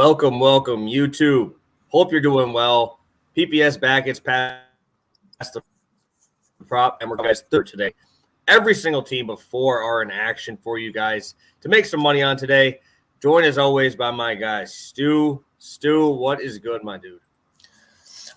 Welcome, YouTube. Hope you're doing well. PPS back. It's past the prop, and we're guys third today. Every single team before are in action for you guys to make some money on today. Joined as always by my guy, Stu. Stu, what is good, my dude?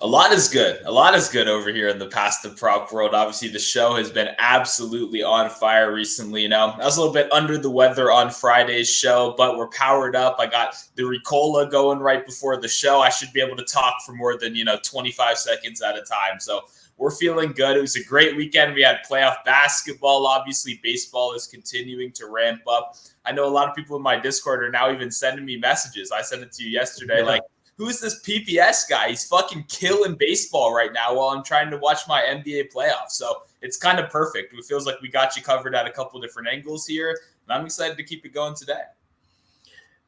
A lot is good. A lot is good over here in the past the prop world. Obviously, the show has been absolutely on fire recently. I was a little bit under the weather on Friday's show, but we're powered up. I got the Ricola going right before the show. I should be able to talk for more than 25 seconds at a time. So we're feeling good. It was a great weekend. We had playoff basketball. Obviously, baseball is continuing to ramp up. I know a lot of people in my Discord are now even sending me messages. I sent it to you yesterday, who's this PPS guy? He's fucking killing baseball right now while I'm trying to watch my NBA playoffs. So it's kind of perfect. It feels like we got you covered at a couple different angles here, and I'm excited to keep it going today.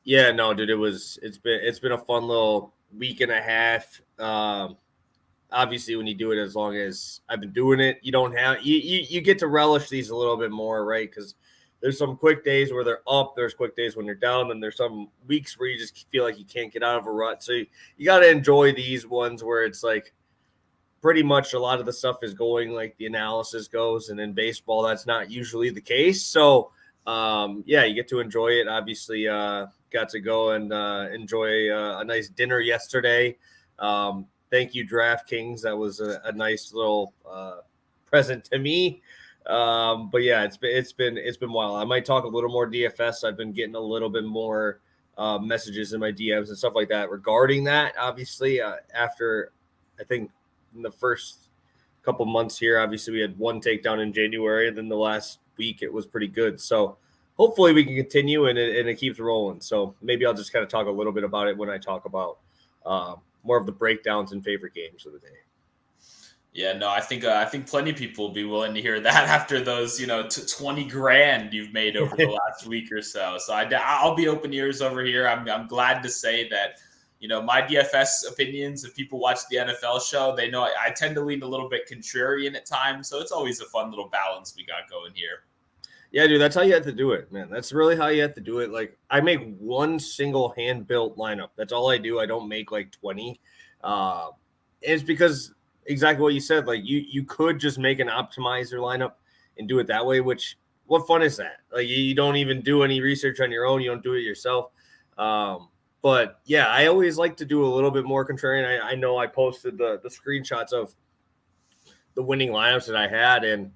Yeah, no, dude, it's been a fun little week and a half. Obviously, when you do it as long as I've been doing it, you get to relish these a little bit more, right? Because there's some quick days where they're up. There's quick days when they're down. And there's some weeks where you just feel like you can't get out of a rut. So you got to enjoy these ones where it's like pretty much a lot of the stuff is going like the analysis goes. And in baseball, that's not usually the case. So, you get to enjoy it. Obviously, got to go and enjoy a nice dinner yesterday. Thank you, DraftKings. That was a nice little present to me. But yeah, it's been wild. I might talk a little more DFS. I've been getting a little bit more messages in my DMs and stuff like that regarding that. Obviously, after I think in the first couple months here, obviously we had one takedown in January, and then the last week it was pretty good. So hopefully we can continue and it keeps rolling. So maybe I'll just kind of talk a little bit about it when I talk about more of the breakdowns and favorite games of the day. Yeah, no, I think plenty of people will be willing to hear that after those, 20 grand you've made over the last week or so. So I'll be open ears over here. I'm glad to say that, my DFS opinions, if people watch the NFL show, they know I tend to lean a little bit contrarian at times. So it's always a fun little balance we got going here. Yeah, dude, that's how you have to do it, man. That's really how you have to do it. Like, I make one single hand-built lineup. That's all I do. I don't make like 20. It's because exactly what you said. Like, you could just make an optimizer lineup and do it that way, which what fun is that? Like, you don't even do any research on your own. You don't do it yourself. But yeah, I always like to do a little bit more contrarian. I know I posted the screenshots of the winning lineups that I had, and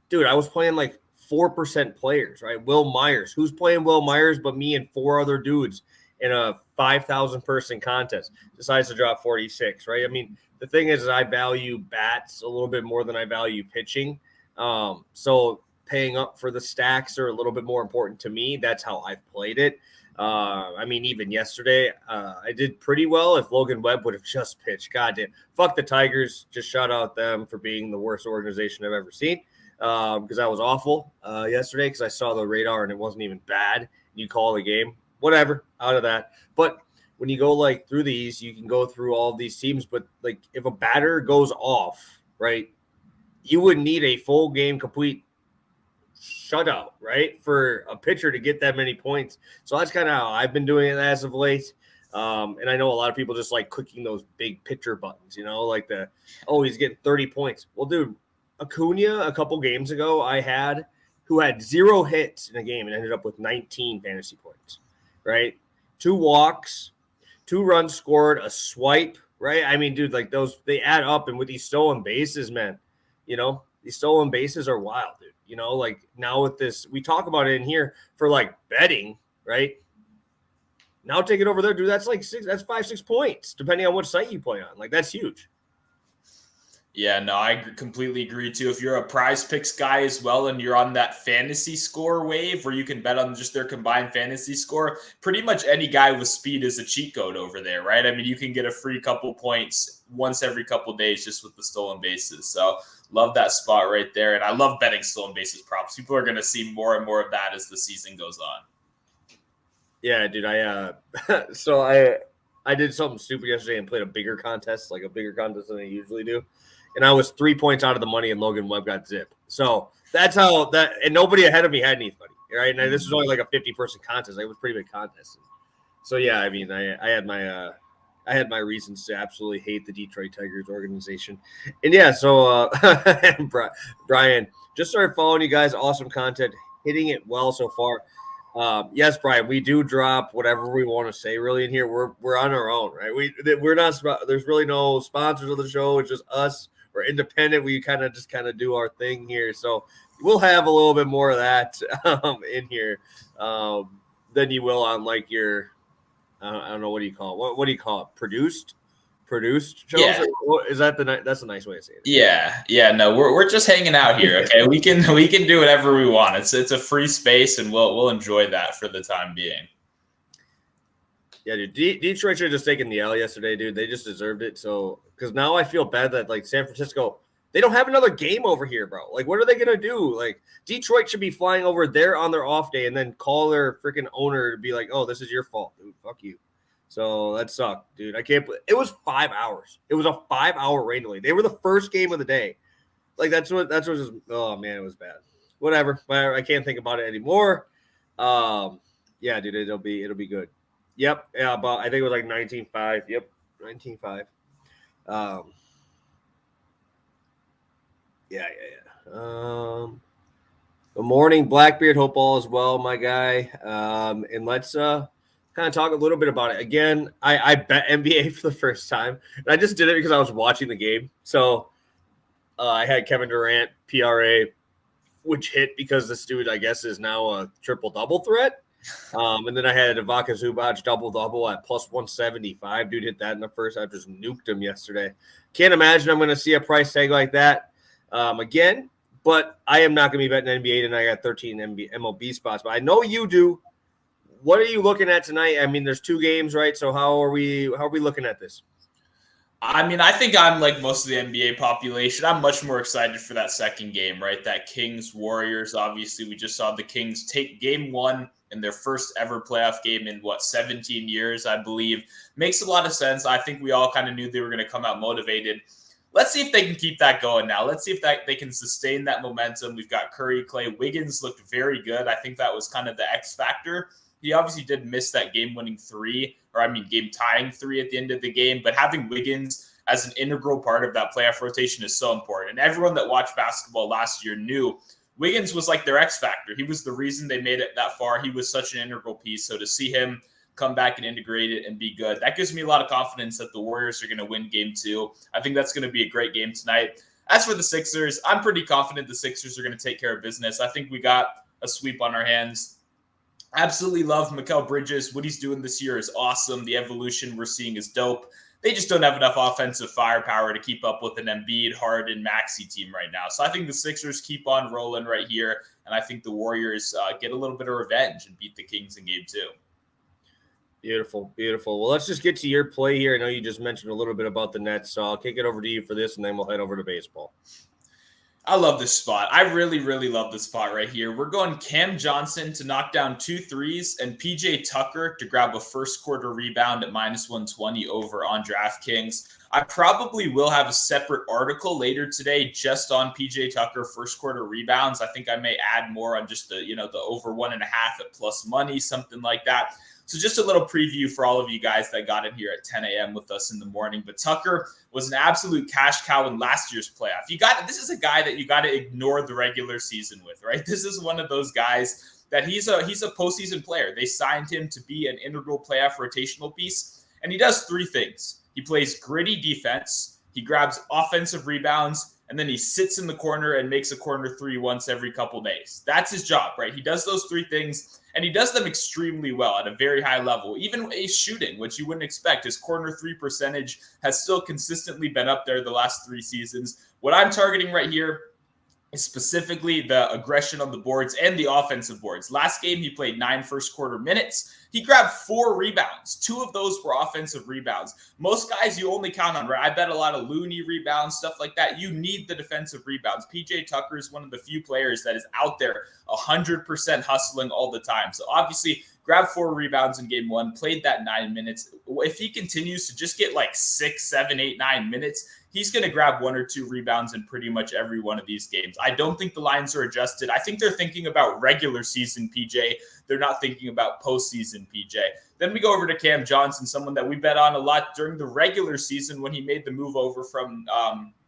dude, I was playing like 4% players, right? Will Myers. Who's playing Will Myers but me and four other dudes in a 5,000 person contest? Decides to drop 46, right? I mean, the thing is I value bats a little bit more than I value pitching. So paying up for the stacks are a little bit more important to me. That's how I've played it. I mean, even yesterday, I did pretty well. If Logan Webb would have just pitched, goddamn, fuck the Tigers. Just shout out them for being the worst organization I've ever seen. Because that was awful yesterday because I saw the radar and it wasn't even bad. You call the game, whatever, out of that. But when you go like through these, you can go through all of these teams. But like if a batter goes off, right, you would need a full game complete shutout, right, for a pitcher to get that many points. So that's kind of how I've been doing it as of late. And I know a lot of people just like clicking those big pitcher buttons, like he's getting 30 points. Well, dude, Acuna a couple games ago who had 0 hits in a game and ended up with 19 fantasy points, right? 2 walks, 2 runs scored, a swipe, right? I mean, dude, like those, they add up. And with these stolen bases, man, these stolen bases are wild, dude. Like now with this, we talk about it in here for like betting, right? Now take it over there, dude. That's like 5-6 points, depending on which site you play on. Like that's huge. Yeah, no, I completely agree too. If you're a prize picks guy as well and you're on that fantasy score wave where you can bet on just their combined fantasy score, pretty much any guy with speed is a cheat code over there, right? I mean, you can get a free couple points once every couple days just with the stolen bases. So love that spot right there. And I love betting stolen bases props. People are going to see more and more of that as the season goes on. Yeah, dude, I did something stupid yesterday and played a bigger contest than I usually do. And I was 3 points out of the money, and Logan Webb got zipped. So that's how that, and nobody ahead of me had anybody, right? And this was only like a 50-person contest. Like, it was a pretty big contest. So yeah, I mean, I had my reasons to absolutely hate the Detroit Tigers organization, and yeah, so Brian just started following you guys. Awesome content, hitting it well so far. Yes, Brian, we do drop whatever we want to say really in here. We're on our own, right? We're not. There's really no sponsors of the show. It's just us. We're independent. We kind of do our thing here. So we'll have a little bit more of that in here than you will on like your I don't know, what do you call it? What do you call it? Produced shows? Yeah. Is that that's a nice way to say it? Yeah. No, we're just hanging out here. Okay, we can do whatever we want. It's a free space, and we'll enjoy that for the time being. Yeah, dude. Detroit should have just taken the L yesterday, dude. They just deserved it. So, because now I feel bad that like San Francisco, they don't have another game over here, bro. Like, what are they gonna do? Like, Detroit should be flying over there on their off day and then call their freaking owner to be like, "Oh, this is your fault, dude. Fuck you." So that sucked, dude. I can't. It was 5 hours. It was a 5 hour rain delay. They were the first game of the day. Like that's what just. Oh man, it was bad. Whatever. I can't think about it anymore. Yeah, dude. It'll be good. Yep. Yeah, but I think it was like 19-5. Yep, 19-5. Yeah. Good morning, Blackbeard. Hope all is well, my guy. And let's kind of talk a little bit about it. Again, I bet NBA for the first time. And I just did it because I was watching the game. So I had Kevin Durant, PRA, which hit because this dude, I guess, is now a triple-double threat. And then I had Ivica Zubac double-double at plus 175. Dude hit that in the first. I just nuked him yesterday. Can't imagine I'm going to see a price tag like that again. But I am not going to be betting NBA tonight. I got 13 MLB spots. But I know you do. What are you looking at tonight? I mean, there's 2 games, right? So how are we looking at this? I mean, I think I'm like most of the NBA population. I'm much more excited for that second game, right? That Kings-Warriors. Obviously, we just saw the Kings take game 1 in their first ever playoff game in 17 years, I believe. Makes a lot of sense. I think we all kind of knew they were going to come out motivated. Let's see if they can keep that going now. Let's see if they can sustain that momentum. We've got Curry, Clay. Wiggins looked very good. I think that was kind of the X factor. He obviously did miss that game-tying 3 at the end of the game. But having Wiggins as an integral part of that playoff rotation is so important. And everyone that watched basketball last year knew Wiggins was like their X factor. He was the reason they made it that far. He was such an integral piece. So to see him come back and integrate it and be good, that gives me a lot of confidence that the Warriors are going to win game 2. I think that's going to be a great game tonight. As for the Sixers, I'm pretty confident the Sixers are going to take care of business. I think we got a sweep on our hands. Absolutely love Mikal Bridges. What he's doing this year is awesome. The evolution we're seeing is dope. They just don't have enough offensive firepower to keep up with an Embiid, Harden, Maxey team right now. So I think the Sixers keep on rolling right here, and I think the Warriors get a little bit of revenge and beat the Kings in game 2. Beautiful. Well, let's just get to your play here. I know you just mentioned a little bit about the Nets, so I'll kick it over to you for this, and then we'll head over to baseball. I love this spot. I really, really love this spot right here. We're going Cam Johnson to knock down 2 threes and PJ Tucker to grab a first quarter rebound at minus 120 over on DraftKings. I probably will have a separate article later today just on PJ Tucker first quarter rebounds. I think I may add more on just the over 1.5 at plus money, something like that. So just a little preview for all of you guys that got in here at 10 a.m. with us in the morning. But Tucker was an absolute cash cow in last year's playoff. This is a guy that you got to ignore the regular season with, right? This is one of those guys that he's a postseason player. They signed him to be an integral playoff rotational piece, and he does 3 things. He plays gritty defense, he grabs offensive rebounds, and then he sits in the corner and makes a corner 3 once every couple days. That's his job, right? He does those 3 things, and he does them extremely well at a very high level. Even a shooting, which you wouldn't expect. His corner 3 percentage has still consistently been up there the last 3 seasons. What I'm targeting right here is specifically the aggression on the boards and the offensive boards. Last game, he played 9 first quarter minutes. He grabbed 4 rebounds. 2 of those were offensive rebounds. Most guys you only count on, right? I bet a lot of Looney rebounds, stuff like that. You need the defensive rebounds. PJ Tucker is one of the few players that is out there 100% hustling all the time. So obviously, grabbed 4 rebounds in game 1, played that 9 minutes. If he continues to just get like 6, 7, 8, 9 minutes, he's going to grab 1 or 2 rebounds in pretty much every one of these games. I don't think the lines are adjusted. I think they're thinking about regular season PJ. They're not thinking about postseason PJ. Then we go over to Cam Johnson, someone that we bet on a lot during the regular season when he made the move over from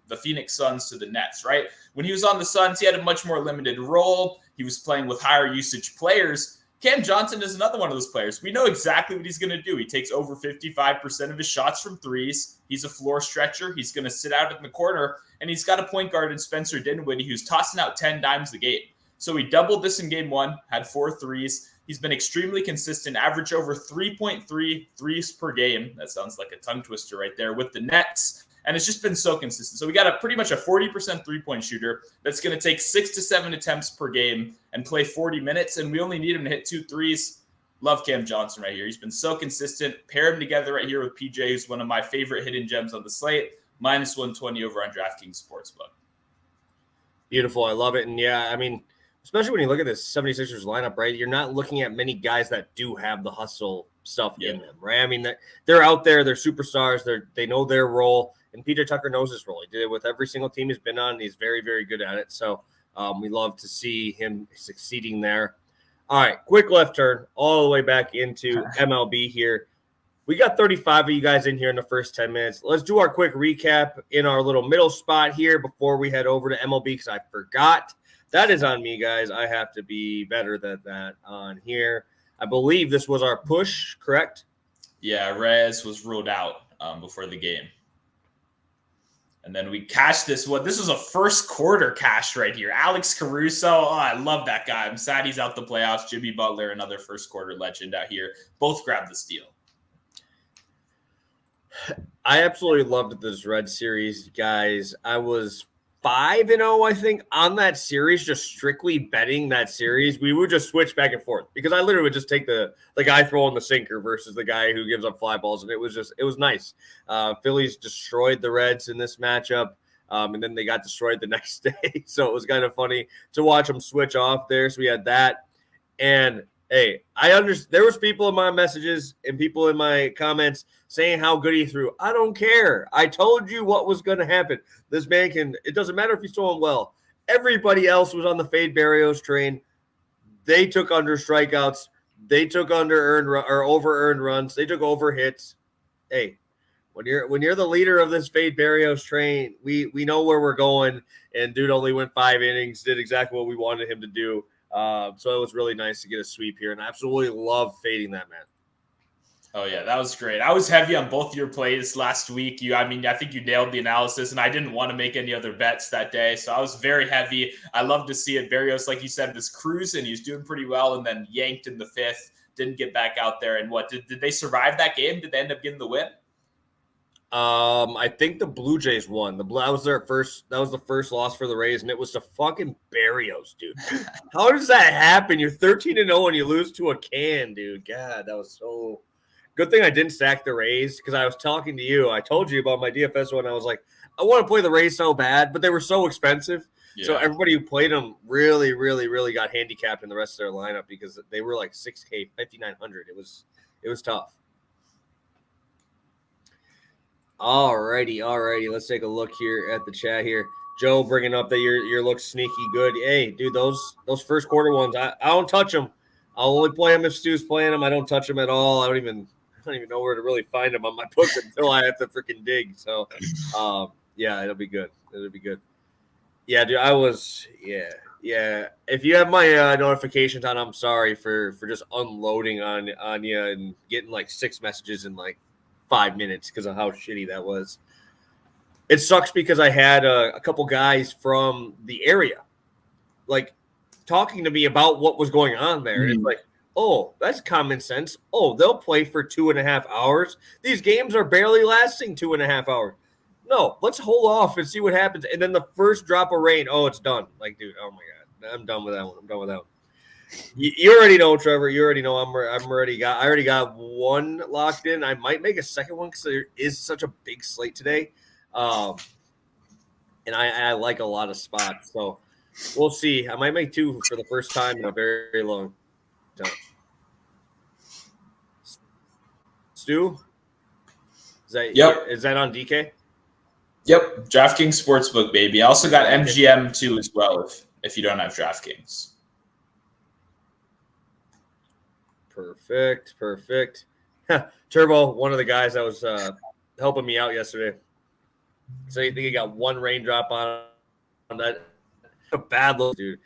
the Phoenix Suns to the Nets, right? When he was on the Suns, he had a much more limited role. He was playing with higher usage players. Cam Johnson is another one of those players. We know exactly what he's going to do. He takes over 55% of his shots from threes. He's a floor stretcher. He's going to sit out in the corner, and he's got a point guard in Spencer Dinwiddie who's tossing out 10 dimes a game. So he doubled this in game 1, had 4 threes. He's been extremely consistent, average over 3.3 threes per game. That sounds like a tongue twister right there with the Nets. And it's just been so consistent. So we got pretty much a 40% three-point shooter that's going to take 6 to 7 attempts per game and play 40 minutes, and we only need him to hit 2 threes. Love Cam Johnson right here. He's been so consistent. Pair him together right here with PJ, who's one of my favorite hidden gems on the slate. Minus 120 over on DraftKings Sportsbook. Beautiful. I love it. And, yeah, I mean, especially when you look at this 76ers lineup, right, you're not looking at many guys that do have the hustle stuff in them, right? I mean, they're out there. They're superstars. They know their role. And PJ Tucker knows his role. He did it with every single team he's been on. And he's very, very good at it. So we love to see him succeeding there. All right, quick left turn all the way back into MLB here. We got 35 of you guys in here in the first 10 minutes. Let's do our quick recap in our little middle spot here before we head over to MLB because I forgot. That is on me, guys. I have to be better than that on here. I believe this was our push, correct? Yeah, Reyes was ruled out before the game. And then we cashed this one. This was a first quarter cash right here. Alex Caruso. Oh, I love that guy. I'm sad he's out the playoffs. Jimmy Butler, another first quarter legend out here. Both grabbed the steal. I absolutely loved this Red Series, guys. I was 5-0, I think, on that series, just strictly betting that series. We would just switch back and forth because I literally would just take the guy throwing the sinker versus the guy who gives up fly balls, and it was nice. Phillies destroyed the Reds in this matchup, and then they got destroyed the next day. So it was kind of funny to watch them switch off there. So we had that, and hey, I understand. There was people in my messages and people in my comments saying how good he threw. I don't care. I told you what was going to happen. This man can – it doesn't matter if he's throwing well. Everybody else was on the Fade Barrios train. They took under strikeouts. They took over-earned runs. They took over hits. Hey, when you're the leader of this Fade Barrios train, we know where we're going, and dude only went 5 innings, did exactly what we wanted him to do. So it was really nice to get a sweep here, and I absolutely love fading that man. Oh, yeah, that was great. I was heavy on both your plays last week. I think you nailed the analysis, and I didn't want to make any other bets that day, so I was very heavy. I love to see it. Barrios, like you said, was cruising. He was doing pretty well, and then yanked in the 5th, didn't get back out there. And what, did they survive that game? Did they end up getting the win? I think the Blue Jays won. That was the first loss for the Rays, and it was to fucking Barrios, dude. How does that happen? You're 13-0 and you lose to a can, dude. God, that was so good thing I didn't stack the Rays because I was talking to you. I told you about my DFS one. I was like, I want to play the Rays so bad, but they were so expensive. Yeah. So everybody who played them really, really, really got handicapped in the rest of their lineup because they were like 6K, 5,900. It was tough. Alrighty. Let's take a look here at the chat here. Joe bringing up that your looks sneaky good. Hey, dude, those first quarter ones, I don't touch them. I'll only play them if Stu's playing them. I don't touch them at all. I don't even know where to really find them on my book until I have to freaking dig. So, yeah, it'll be good. Yeah, dude, yeah. If you have my notifications on, I'm sorry for just unloading on you and getting like 6 messages in like 5 minutes because of how shitty that was. It sucks because I had a couple guys from the area like talking to me about what was going on there. Mm-hmm. It's like, oh, that's common sense. Oh, they'll play for 2.5 hours. These games are barely lasting 2.5 hours. No, let's hold off and see what happens. And then the first drop of rain, oh, it's done. Like, dude, oh my God, I'm done with that one. You already know, Trevor. You already know I already got one locked in. I might make a second one because there is such a big slate today, and I like a lot of spots. So we'll see. I might make 2 for the first time in a very, very long time. Stu, is that on DK? Yep, DraftKings Sportsbook, baby. I also got MGM too as well. If you don't have DraftKings. Perfect. Turbo, one of the guys that was helping me out yesterday. So you think he got one raindrop on that? A bad look, dude.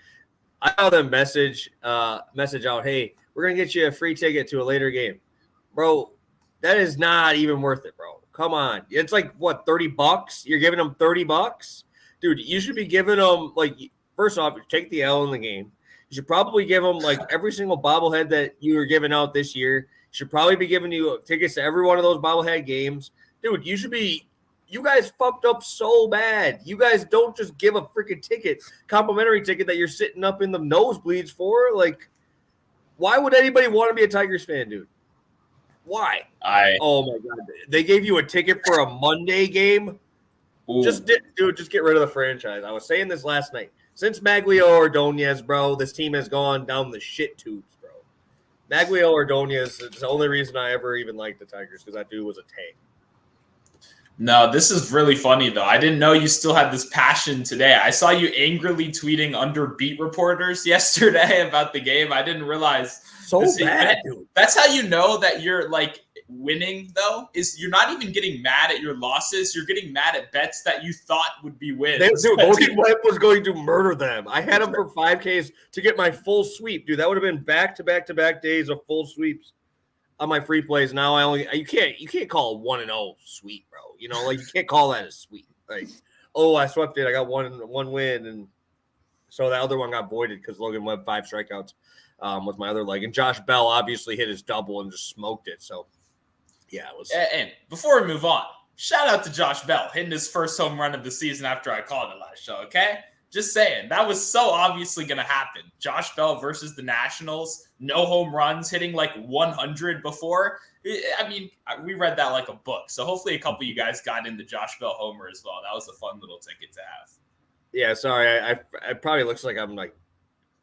I saw them message out, hey, we're going to get you a free ticket to a later game. Bro, that is not even worth it, bro. Come on. It's like, what, $30? You're giving them $30? Dude, you should be giving them, like, first off, take the L in the game. You should probably give them, like, every single bobblehead that you were giving out this year. You should probably be giving you tickets to every one of those bobblehead games. Dude, you should be – you guys fucked up so bad. You guys don't just give a freaking ticket, complimentary ticket that you're sitting up in the nosebleeds for. Like, why would anybody want to be a Tigers fan, dude? Why? Oh my God. They gave you a ticket for a Monday game? Ooh. Just get rid of the franchise. I was saying this last night. Since Maglio Ordonez, bro, this team has gone down the shit tubes, bro. Maglio Ordonez is the only reason I ever even liked the Tigers, because that dude was a tank. No, this is really funny, though. I didn't know you still had this passion today. I saw you angrily tweeting under beat reporters yesterday about the game. I didn't realize. So bad, dude. That's how you know that you're, like, winning, though, is you're not even getting mad at your losses. You're getting mad at bets that you thought would be wins. Dude, Logan Webb was going to murder them. I had him for 5Ks to get my full sweep, dude. That would have been back-to-back days of full sweeps on my free plays. Now you can't call a 1-0 sweep, bro. You know, like, you can't call that a sweep. Like, oh, I swept it. I got one win, and so the other one got voided because Logan Webb 5 strikeouts with my other leg, and Josh Bell obviously hit his double and just smoked it. So yeah, it was. And before we move on, shout out to Josh Bell hitting his first home run of the season after I called it last show. Okay. Just saying, that was so obviously going to happen. Josh Bell versus the Nationals, no home runs, hitting like 100 before. I mean, we read that like a book. So hopefully a couple of you guys got into Josh Bell homer as well. That was a fun little ticket to have. Yeah, sorry. I probably looks like I'm like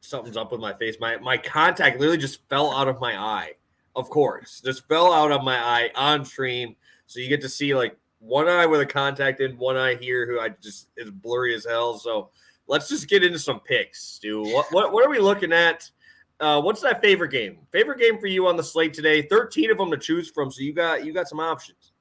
something's up with my face. My contact literally just fell out of my eye. Of course, just fell out of my eye on stream. So you get to see like one eye with a contact in, one eye here who I just is blurry as hell. So let's just get into some picks, Stu. What are we looking at? What's that favorite game? Favorite game for you on the slate today? 13 of them to choose from, so you got some options.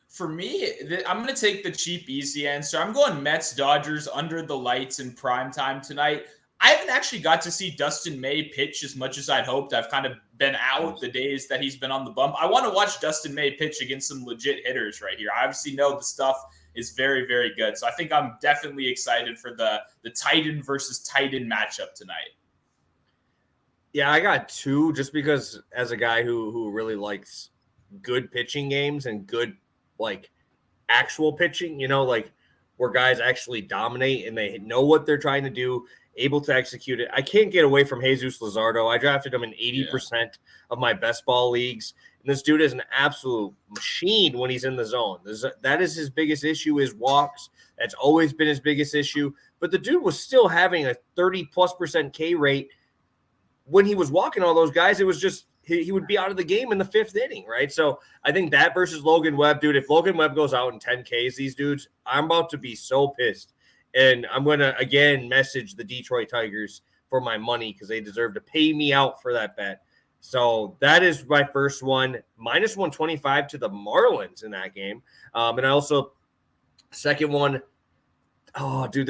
For me, I'm going to take the cheap, easy answer. I'm going Mets-Dodgers under the lights in prime time tonight. I haven't actually got to see Dustin May pitch as much as I'd hoped. I've kind of been out the days that he's been on the bump. I want to watch Dustin May pitch against some legit hitters right here. I obviously know the stuff is very, very good. So I think I'm definitely excited for the Titan versus Titan matchup tonight. Yeah, I got 2 just because as a guy who really likes good pitching games and good, like, actual pitching, you know, like where guys actually dominate and they know what they're trying to do, able to execute it. I can't get away from Jesus Luzardo. I drafted him in 80% of my best ball leagues. And this dude is an absolute machine when he's in the zone. That is his biggest issue is walks. That's always been his biggest issue. But the dude was still having a 30+% K rate when he was walking all those guys. It was just he would be out of the game in the 5th inning, right? So I think that versus Logan Webb, dude, if Logan Webb goes out in 10 Ks, these dudes, I'm about to be so pissed. And I'm going to, again, message the Detroit Tigers for my money because they deserve to pay me out for that bet. So that is my first one. Minus 125 to the Marlins in that game. And I also, second one, oh, dude,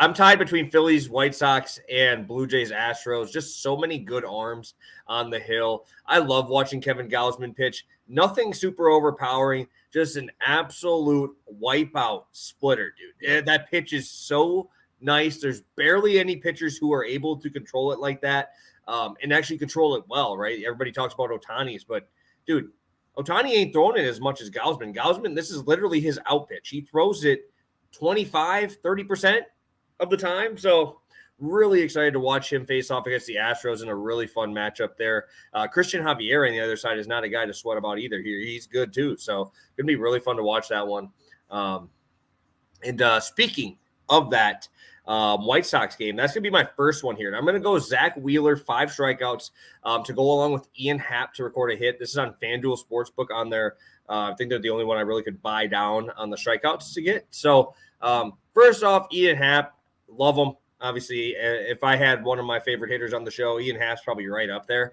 I'm tied between Phillies, White Sox, and Blue Jays, Astros. Just so many good arms on the hill. I love watching Kevin Gausman pitch. Nothing super overpowering, just an absolute wipeout splitter, dude. That pitch is so nice. There's barely any pitchers who are able to control it like that and actually control it well, right? Everybody talks about Ohtani's, but, dude, Ohtani ain't throwing it as much as Gausman. Gausman, this is literally his out pitch. He throws it 25-30% of the time. So really excited to watch him face off against the Astros in a really fun matchup there. Christian Javier on the other side is not a guy to sweat about either here. He's good too. So going to be really fun to watch that one. And speaking of that White Sox game, that's going to be my first one here. And I'm going to go Zach Wheeler, 5 strikeouts to go along with Ian Happ to record a hit. This is on FanDuel Sportsbook on there. I think they're the only one I really could buy down on the strikeouts to get. So first off, Ian Happ, love him. Obviously, if I had one of my favorite hitters on the show, Ian Happ's probably right up there.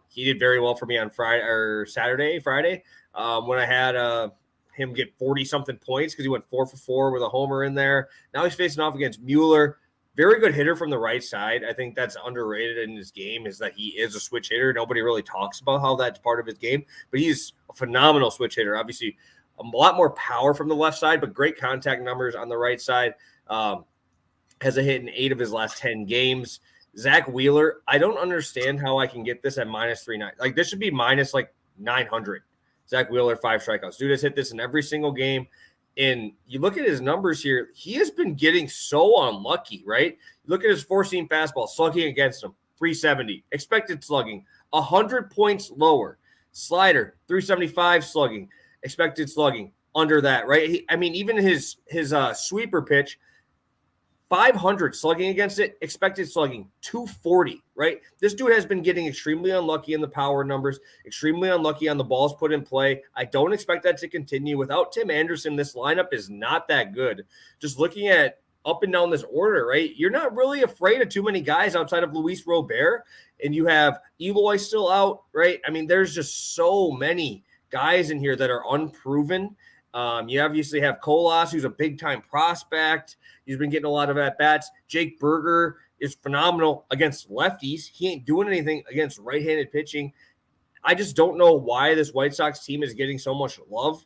He did very well for me on Friday when I had him get 40-something points because he went 4 for 4 with a homer in there. Now he's facing off against Mueller. Very good hitter from the right side. I think that's underrated in his game is that he is a switch hitter. Nobody really talks about how that's part of his game, but he's a phenomenal switch hitter. Obviously, a lot more power from the left side, but great contact numbers on the right side. Has a hit in 8 of his last 10 games. Zach Wheeler, I don't understand how I can get this at -390. Like, this should be minus like 900. Zach Wheeler, 5 strikeouts. Dude has hit this in every single game. And you look at his numbers here, he has been getting so unlucky, right? You look at his four-seam fastball, slugging against him, 370. Expected slugging, 100 points lower. Slider, 375 slugging. Expected slugging, under that, right? Even his sweeper pitch, 500 slugging against it, expected slugging 240, right? This dude has been getting extremely unlucky in the power numbers, extremely unlucky on the balls put in play. I don't expect that to continue. Without Tim Anderson, this lineup is not that good. Just looking at up and down this order, right? You're not really afraid of too many guys outside of Luis Robert, and you have Eloy still out, right? There's just so many guys in here that are unproven. You obviously have Colas, who's a big-time prospect. He's been getting a lot of at-bats. Jake Berger is phenomenal against lefties. He ain't doing anything against right-handed pitching. I just don't know why this White Sox team is getting so much love.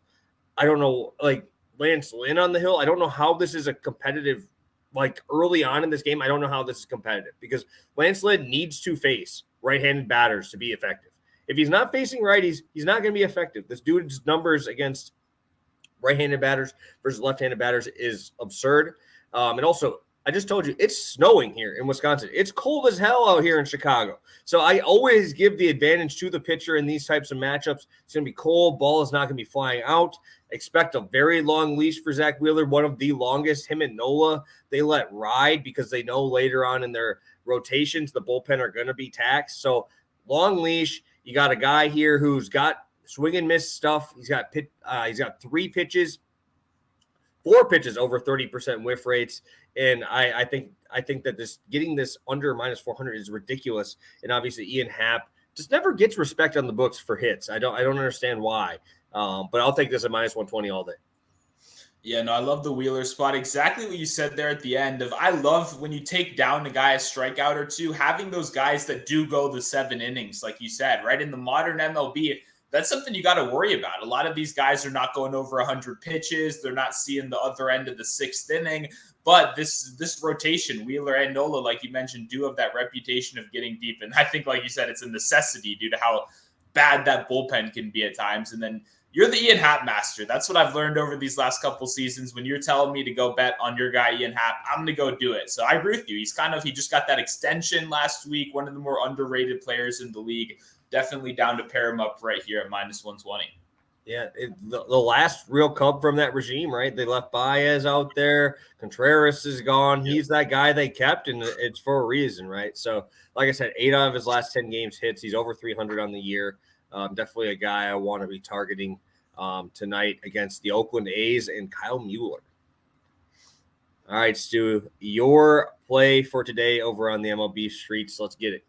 I don't know, like Lance Lynn on the hill. I don't know how this is a competitive, like early on in this game, I don't know how this is competitive because Lance Lynn needs to face right-handed batters to be effective. If he's not facing righties, he's not going to be effective. This dude's numbers against right-handed batters versus left-handed batters is absurd. And also, I just told you, it's snowing here in Wisconsin. It's cold as hell out here in Chicago. So I always give the advantage to the pitcher in these types of matchups. It's going to be cold. Ball is not going to be flying out. Expect a very long leash for Zach Wheeler, one of the longest. Him and Nola, they let ride because they know later on in their rotations the bullpen are going to be taxed. So long leash. You got a guy here who's got swing and miss stuff. He's got 3 pitches, 4 pitches over 30% whiff rates, and I think that this getting this under -400 is ridiculous. And obviously, Ian Happ just never gets respect on the books for hits. I don't understand why, but I'll take this at -120 all day. Yeah, no, I love the Wheeler spot. Exactly what you said there at the end of I love when you take down a guy a strikeout or two, having those guys that do go the 7 innings, like you said, right? In the modern MLB, that's something you got to worry about. A lot of these guys are not going over 100 pitches. They're not seeing the other end of the 6th inning. But this rotation, Wheeler and Nola, like you mentioned, do have that reputation of getting deep. And I think, like you said, it's a necessity due to how bad that bullpen can be at times. And then you're the Ian Happ master. That's what I've learned over these last couple seasons. When you're telling me to go bet on your guy, Ian Happ, I'm going to go do it. So I agree with you. He just got that extension last week, one of the more underrated players in the league. Definitely down to pair him up right here at -120. Yeah, the last real Cub from that regime, right? They left Baez out there. Contreras is gone. He's that guy they kept, and it's for a reason, right? So, like I said, 8 out of his last 10 games hits. He's over 300 on the year. Definitely a guy I want to be targeting tonight against the Oakland A's and Kyle Mueller. All right, Stu, your play for today over on the MLB streets. Let's get it.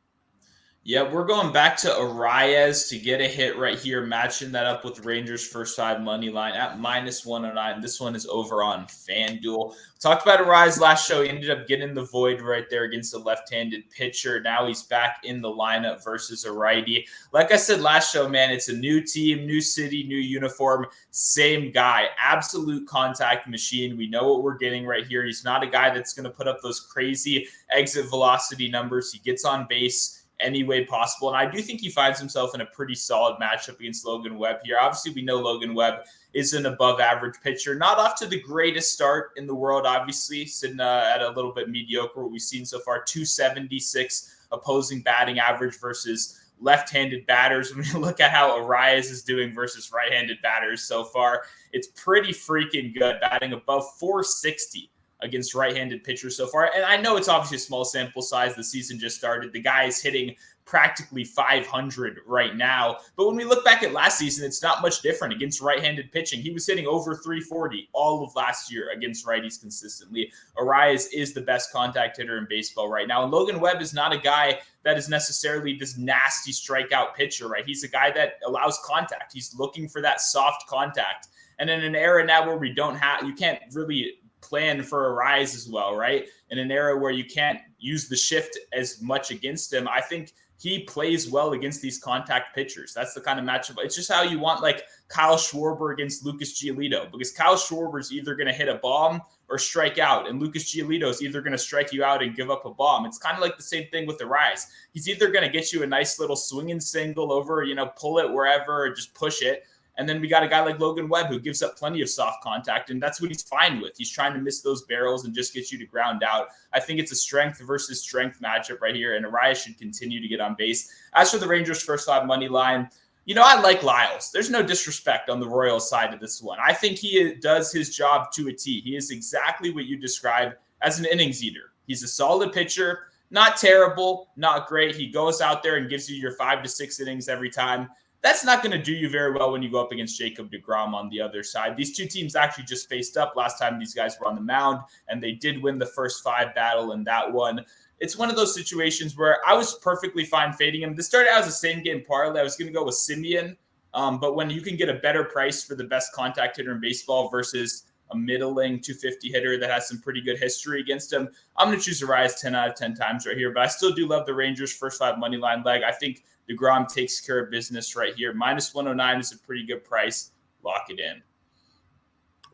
Yeah, we're going back to Arias to get a hit right here, matching that up with Rangers first side money line at -109. This one is over on FanDuel. Talked about Arias last show. He ended up getting the void right there against a left-handed pitcher. Now he's back in the lineup versus a righty. Like I said last show, man, it's a new team, new city, new uniform, same guy. Absolute contact machine. We know what we're getting right here. He's not a guy that's going to put up those crazy exit velocity numbers. He gets on base any way possible. And I do think he finds himself in a pretty solid matchup against Logan Webb here. Obviously, we know Logan Webb is an above-average pitcher. Not off to the greatest start in the world, obviously, sitting at a little bit mediocre, what we've seen so far, 276 opposing batting average versus left-handed batters. When you look at how Arias is doing versus right-handed batters so far, it's pretty freaking good, batting above 460 against right-handed pitchers so far. And I know it's obviously a small sample size. The season just started. The guy is hitting practically 500 right now. But when we look back at last season, it's not much different against right-handed pitching. He was hitting over 340 all of last year against righties consistently. Arias is the best contact hitter in baseball right now. And Logan Webb is not a guy that is necessarily this nasty strikeout pitcher, right? He's a guy that allows contact. He's looking for that soft contact. And in an era now where you can't really plan for a rise as well, right? In an era where you can't use the shift as much against him, I think he plays well against these contact pitchers. That's the kind of matchup. It's just how you want like Kyle Schwarber against Lucas Giolito, because Kyle Schwarber is either going to hit a bomb or strike out, and Lucas Giolito is either going to strike you out and give up a bomb. It's kind of like the same thing with the Rise. He's either going to get you a nice little swinging single over, pull it wherever or just push it. And then we got a guy like Logan Webb who gives up plenty of soft contact, and that's what he's fine with. He's trying to miss those barrels and just get you to ground out. I think it's a strength versus strength matchup right here, and Arias should continue to get on base. As for the Rangers' first five money line, I like Lyles. There's no disrespect on the Royals side of this one. I think he does his job to a T. He is exactly what you described as an innings eater. He's a solid pitcher, not terrible, not great. He goes out there and gives you your 5 to 6 innings every time. That's not going to do you very well when you go up against Jacob deGrom on the other side. These two teams actually just faced up last time these guys were on the mound, and they did win the first 5 battle in that one. It's one of those situations where I was perfectly fine fading him. This started out as a same-game parlay. I was going to go with Simeon, but when you can get a better price for the best contact hitter in baseball versus a middling 250 hitter that has some pretty good history against him, I'm going to choose Arias 10 out of 10 times right here. But I still do love the Rangers' first 5 money line leg. I think deGrom takes care of business right here. Minus 109 is a pretty good price. Lock it in.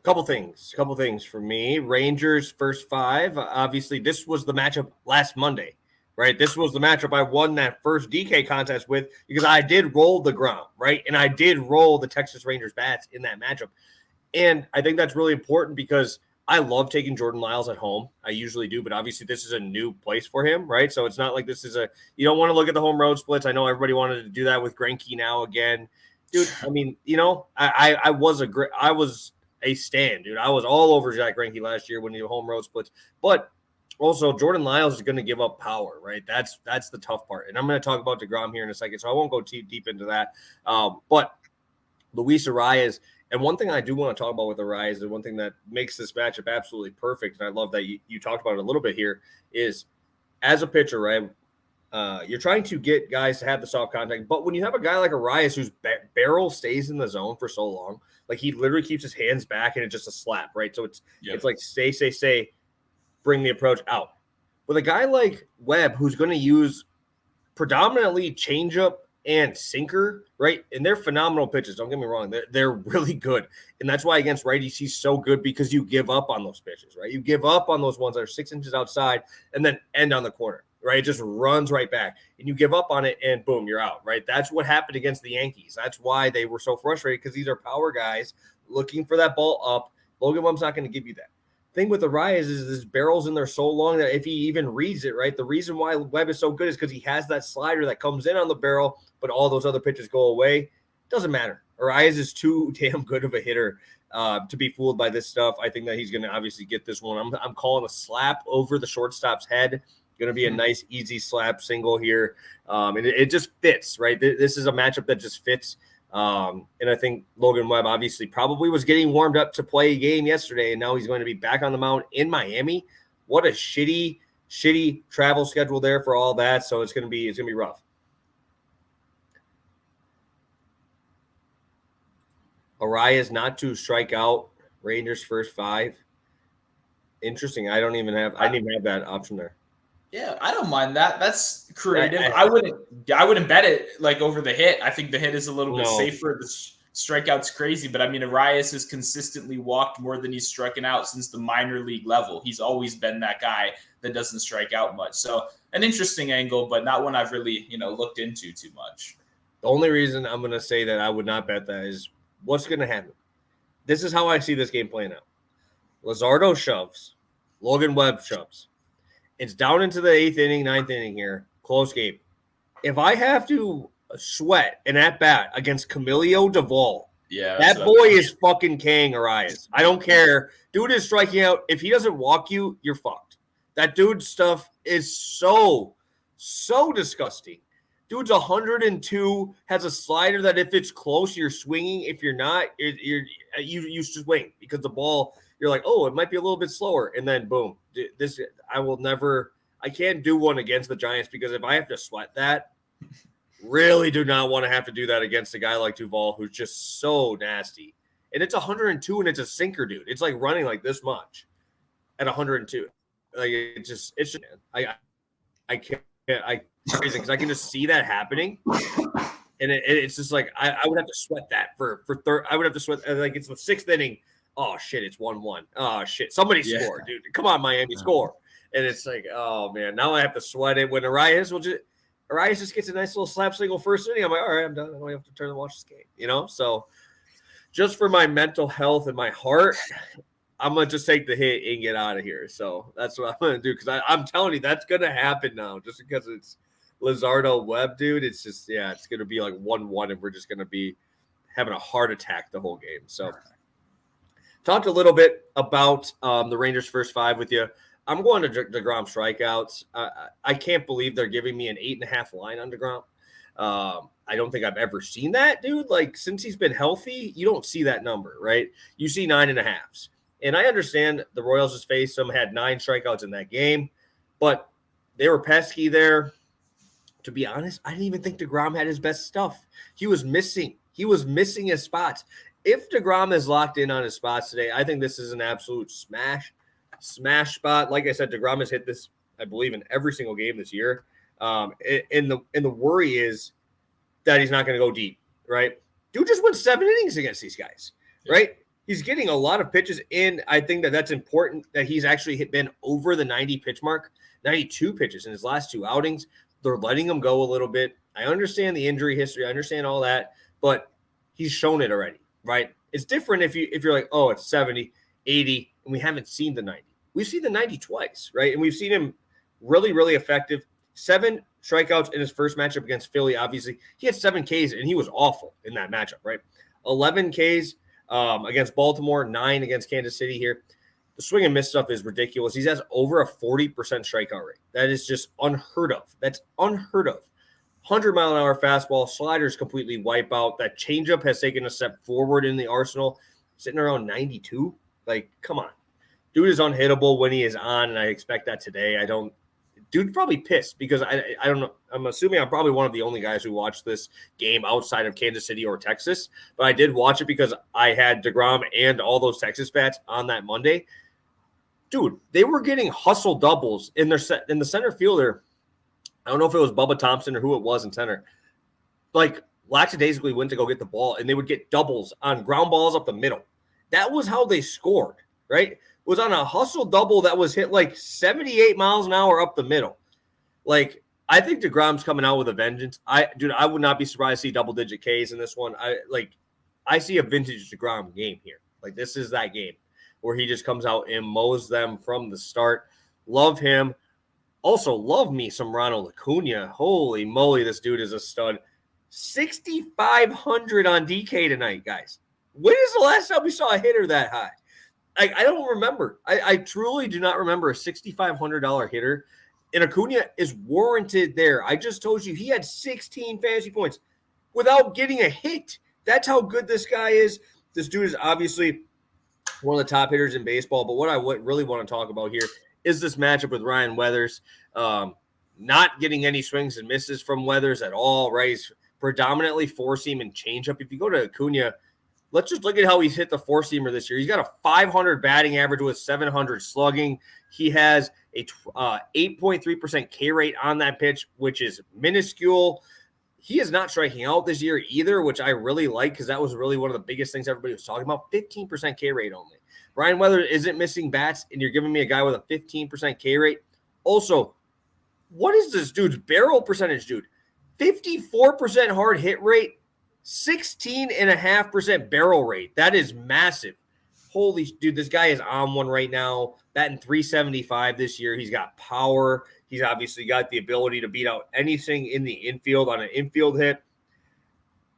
Couple things for me. Rangers first 5. Obviously, this was the matchup last Monday, right? This was the matchup I won that first DK contest with because I did roll the Grom, right? And I did roll the Texas Rangers bats in that matchup. And I think that's really important because I love taking Jordan Lyles at home. I usually do, but obviously this is a new place for him, right? So it's not like this is you don't want to look at the home road splits. I know everybody wanted to do that with Greinke now again. Dude, I mean, I was a stand, dude. I was all over Jack Greinke last year when he home road splits. But also Jordan Lyles is going to give up power, right? That's the tough part. And I'm going to talk about deGrom here in a second, so I won't go too deep into that. But Luis Arias. And one thing I do want to talk about with Arias, and one thing that makes this matchup absolutely perfect, and I love that you talked about it a little bit here, is as a pitcher, right, you're trying to get guys to have the soft contact. But when you have a guy like Arias whose barrel stays in the zone for so long, like he literally keeps his hands back and it's just a slap, right? So it's like stay, bring the approach out. With a guy like Webb who's going to use predominantly changeup and sinker, right? And they're phenomenal pitches. Don't get me wrong. They're really good. And that's why against righties, he's so good because you give up on those pitches, right? You give up on those ones that are 6 inches outside and then end on the corner, right? It just runs right back. And you give up on it and boom, you're out, right? That's what happened against the Yankees. That's why they were so frustrated because these are power guys looking for that ball up. Logan Webb's not going to give you that. Thing with Arias is his barrel's in there so long that if he even reads it, right, the reason why Webb is so good is because he has that slider that comes in on the barrel, but all those other pitches go away. Doesn't matter. Arias is too damn good of a hitter to be fooled by this stuff. I think that he's going to obviously get this one. I'm calling a slap over the shortstop's head. Going to be a nice, easy slap single here. And it just fits, right? This is a matchup that just fits. And I think Logan Webb obviously probably was getting warmed up to play a game yesterday, and now he's going to be back on the mound in Miami. What a shitty travel schedule there for all that. So it's going to be rough. Arias not to strike out. Rangers first 5. Interesting. I didn't even have that option there. Yeah, I don't mind that. That's creative. I wouldn't bet it like over the hit. I think the hit is a little bit safer. The strikeout's crazy, but I mean, Arias has consistently walked more than he's striking out since the minor league level. He's always been that guy that doesn't strike out much. So an interesting angle, but not one I've really, looked into too much. The only reason I'm going to say that I would not bet that is what's going to happen. This is how I see this game playing out. Luzardo shoves. Logan Webb shoves. It's down into the 8th inning, 9th inning here. Close game. If I have to sweat an at-bat against Camilo Duvall, that boy is fucking Kang Arias. I don't care. Dude is striking out. If he doesn't walk you, you're fucked. That dude's stuff is so disgusting. Dude's 102, has a slider that if it's close, you're swinging. If you're not, you swing because the ball, you're like, oh, it might be a little bit slower. And then boom, I can't do one against the Giants because if I have to sweat that, really do not want to have to do that against a guy like Duvall who's just so nasty. And it's 102 and it's a sinker, dude. It's like running like this much at 102. Like it's just I can't crazy because I can just see that happening. And it's just like I would have to sweat that for third. I would have to sweat like it's the 6th inning. Oh shit, it's 1-1. Oh shit, somebody score, dude. Come on, Miami, score. And it's like, oh man, now I have to sweat it when Arias just gets a nice little slap single first inning. I'm like, all right, I'm done. I don't have to turn and watch this game, So just for my mental health and my heart, I'm going to just take the hit and get out of here. So that's what I'm going to do because I'm telling you, that's going to happen now just because it's Lizardo Webb, dude. It's just, it's going to be like 1-1 and we're just going to be having a heart attack the whole game. So talked a little bit about the Rangers' first 5 with you. I'm going to DeGrom strikeouts. I can't believe they're giving me an 8.5 line on DeGrom. I don't think I've ever seen that, dude. Like, since he's been healthy, you don't see that number, right? You see 9.5s. And I understand the Royals just faced them, had 9 strikeouts in that game, but they were pesky there. To be honest, I didn't even think DeGrom had his best stuff. He was missing his spots. If DeGrom is locked in on his spots today, I think this is an absolute smash spot. Like I said, DeGrom has hit this, I believe, in every single game this year. And the worry is that he's not going to go deep, right? Dude just went 7 innings against these guys, right? He's getting a lot of pitches in. I think that's important that he's actually been over the 90 pitch mark, 92 pitches in his last 2 outings. They're letting him go a little bit. I understand the injury history. I understand all that, but he's shown it already, right? It's different if you're like, oh, it's 70, 80, and we haven't seen the 90. We've seen the 90 twice, right? And we've seen him really, really effective. 7 strikeouts in his first matchup against Philly, obviously. He had 7 Ks, and he was awful in that matchup, right? 11 Ks against Baltimore, 9 against Kansas City here. The swing and miss stuff is ridiculous. He has over a 40% strikeout rate. That is just unheard of. That's unheard of. 100-mile-an-hour fastball, sliders completely wipe out. That changeup has taken a step forward in the arsenal, sitting around 92. Like, come on. Dude is unhittable when he is on, and I expect that today. Dude's probably pissed because I don't know. I'm assuming I'm probably one of the only guys who watched this game outside of Kansas City or Texas, but I did watch it because I had DeGrom and all those Texas bats on that Monday. Dude, they were getting hustle doubles in the center fielder. I don't know if it was Bubba Thompson or who it was in center. Like, lackadaisically went to go get the ball, and they would get doubles on ground balls up the middle. That was how they scored, right? Was on a hustle double that was hit like 78 miles an hour up the middle. Like, I think DeGrom's coming out with a vengeance. I would not be surprised to see double-digit Ks in this one. I see a vintage DeGrom game here. Like, this is that game where he just comes out and mows them from the start. Love him. Also, love me some Ronald Acuna. Holy moly, this dude is a stud. 6,500 on DK tonight, guys. When is the last time we saw a hitter that high? I don't remember. I truly do not remember a $6,500 hitter. And Acuna is warranted there. I just told you he had 16 fantasy points without getting a hit. That's how good this guy is. This dude is obviously one of the top hitters in baseball. But what I really want to talk about here is this matchup with Ryan Weathers. Not getting any swings and misses from Weathers at all, right? He's predominantly four-seam and changeup. If you go to Acuna, let's just look at how he's hit the four-seamer this year. He's got a 500 batting average with 700 slugging. He has a 8.3% K rate on that pitch, which is minuscule. He is not striking out this year either, which I really like because that was really one of the biggest things everybody was talking about, 15% K rate only. Ryan Weathers isn't missing bats, and you're giving me a guy with a 15% K rate. Also, what is this dude's barrel percentage, dude? 54% hard hit rate, 16.5% barrel rate. That is massive. Holy dude, this guy is on one right now. Batting 375 this year. He's got power. He's obviously got the ability to beat out anything in the infield on an infield hit.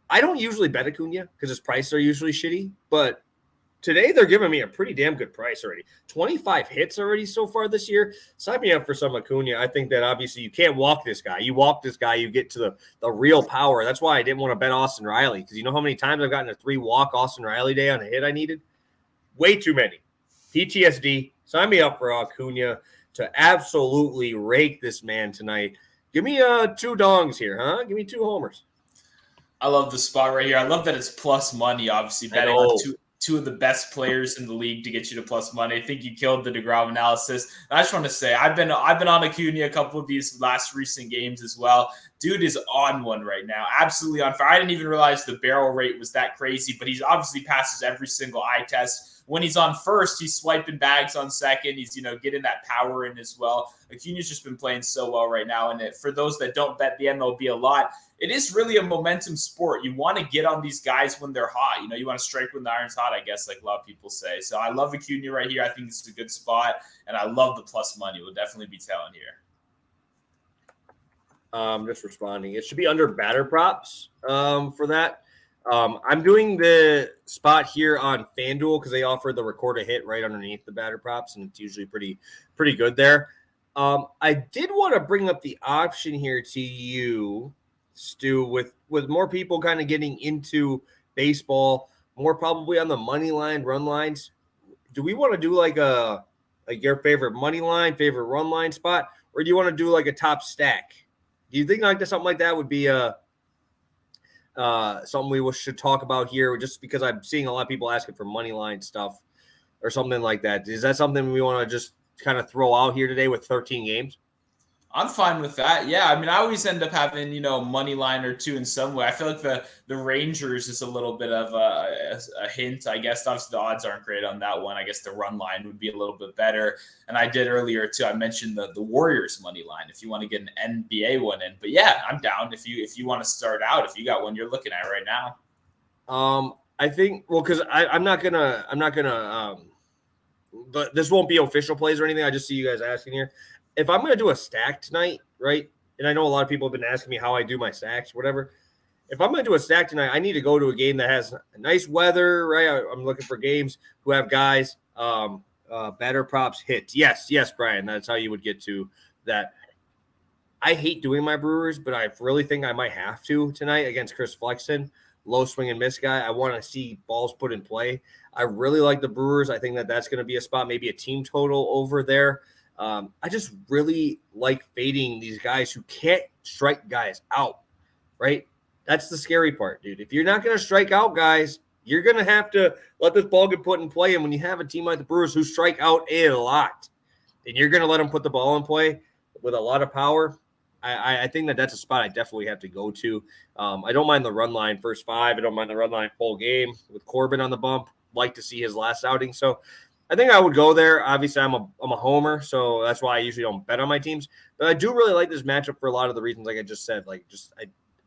I don't usually bet Acuna because his prices are usually shitty, but today they're giving me a pretty damn good price already. 25 hits already so far this year. Sign me up for some Acuna. I think that obviously you can't walk this guy. You walk this guy, you get to the real power. That's why I didn't want to bet Austin Riley, because you know how many times I've gotten a 3-walk Austin Riley day on a hit I needed? Way too many. PTSD. Sign me up for Acuna to absolutely rake this man tonight. Give me 2 dongs here, huh? Give me 2 homers. I love the spot right here. I love that it's plus money, obviously, betting on two of the best players in the league to get you to plus money. I think you killed the DeGrom analysis. And I just want to say, I've been on Acuna a couple of these last recent games as well. Dude is on one right now. Absolutely on fire. I didn't even realize the barrel rate was that crazy, but he's obviously passes every single eye test. When he's on first, he's swiping bags on second. He's, getting that power in as well. Acuna's just been playing so well right now. And for those that don't bet the MLB a lot, it is really a momentum sport. You want to get on these guys when they're hot. You want to strike when the iron's hot, I guess, like a lot of people say. So I love Acuna right here. I think it's a good spot. And I love the plus money. We'll definitely be telling here. Just responding. It should be under batter props for that. I'm doing the spot here on FanDuel because they offer the record a hit right underneath the batter props, and it's usually pretty good there. I did want to bring up the option here to you, Stu, with more people kind of getting into baseball, more probably on the money line, run lines. Do we want to do like your favorite money line, favorite run line spot, or do you want to do like a top stack? Do you think something like that would be something we should talk about here, just because I'm seeing a lot of people asking for money line stuff or something like that? Is that something we want to just kind of throw out here today with 13 games? I'm fine with that. Yeah, I mean, I always end up having, money line or two in some way. I feel like the Rangers is a little bit of a hint, I guess. Obviously, the odds aren't great on that one. I guess the run line would be a little bit better. And I did earlier, too. I mentioned the Warriors money line if you want to get an NBA one in. But, yeah, I'm down if you want to start out, if you got one you're looking at right now. I think, because I'm not gonna but this won't be official plays or anything. I just see you guys asking here. If I'm going to do a stack tonight, right, and I know a lot of people have been asking me how I do my stacks, whatever. If I'm going to do a stack tonight, I need to go to a game that has nice weather, right? I'm looking for games who have guys, batter props, hits. Yes, Brian, that's how you would get to that. I hate doing my Brewers, but I really think I might have to tonight against Chris Flexen, low swing and miss guy. I want to see balls put in play. I really like the Brewers. I think that's going to be a spot, maybe a team total over there. I just really like fading these guys who can't strike guys out, right? That's the scary part, dude. If you're not going to strike out guys, you're going to have to let this ball get put in play. And when you have a team like the Brewers who strike out a lot, and you're going to let them put the ball in play with a lot of power, I think that's a spot I definitely have to go to. I don't mind the run line first 5. I don't mind the run line full game with Corbin on the bump. Like to see his last outing. So I think I would go there. Obviously, I'm a homer, so that's why I usually don't bet on my teams. But I do really like this matchup for a lot of the reasons, like I just said.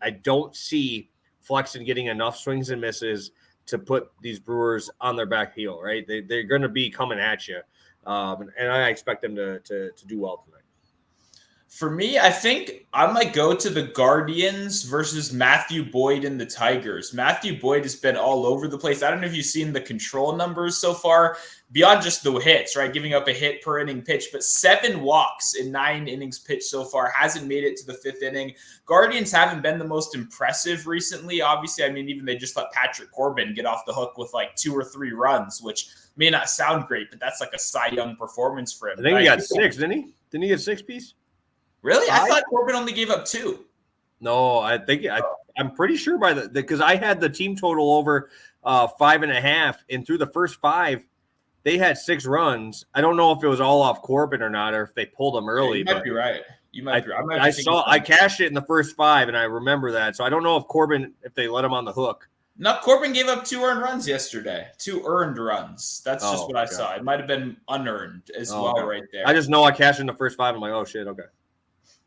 I don't see Flexen getting enough swings and misses to put these Brewers on their back heel, right? They're going to be coming at you, and I expect them to do well tonight. For me, I think I might go to the Guardians versus Matthew Boyd and the Tigers. Matthew Boyd has been all over the place. I don't know if you've seen the control numbers so far, beyond just the hits, right? Giving up a hit per inning pitch, but 7 walks in 9 innings pitched so far. Hasn't made it to the 5th inning. Guardians haven't been the most impressive recently. Obviously, I mean, even they just let Patrick Corbin get off the hook with like 2 or 3 runs, which may not sound great, but that's like a Cy Young performance for him. I think he got 6, didn't he? Didn't he get 6 piece? Really? I thought Corbin only gave up 2. No, I think I'm pretty sure because I had the team total over 5.5, and through the first 5, they had 6 runs. I don't know if it was all off Corbin or not, or if they pulled them early. Yeah, you might be right. You might be right. I cashed it in the first 5, and I remember that. So I don't know if they let him on the hook. No, Corbin gave up 2 earned runs yesterday. 2 earned runs. That's just what I saw. It might have been unearned as well right there. I just know I cashed in the first 5. I'm like, oh, shit, okay.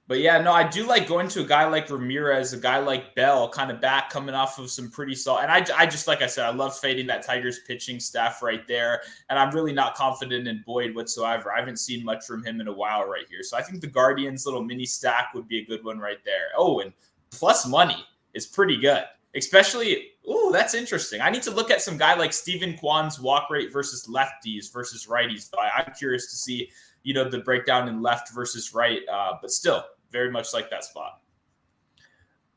But yeah, no, I do like going to a guy like Ramirez, a guy like Bell, kind of back coming off of some pretty solid. And I just, like I said, I love fading that Tigers pitching staff right there. And I'm really not confident in Boyd whatsoever. I haven't seen much from him in a while right here. So I think the Guardians little mini stack would be a good one right there. Oh, and plus money is pretty good, especially Ooh, that's interesting. I need to look at some guy like Stephen Kwan's walk rate versus lefties versus righties. I'm curious to see, the breakdown in left versus right. But still, very much like that spot.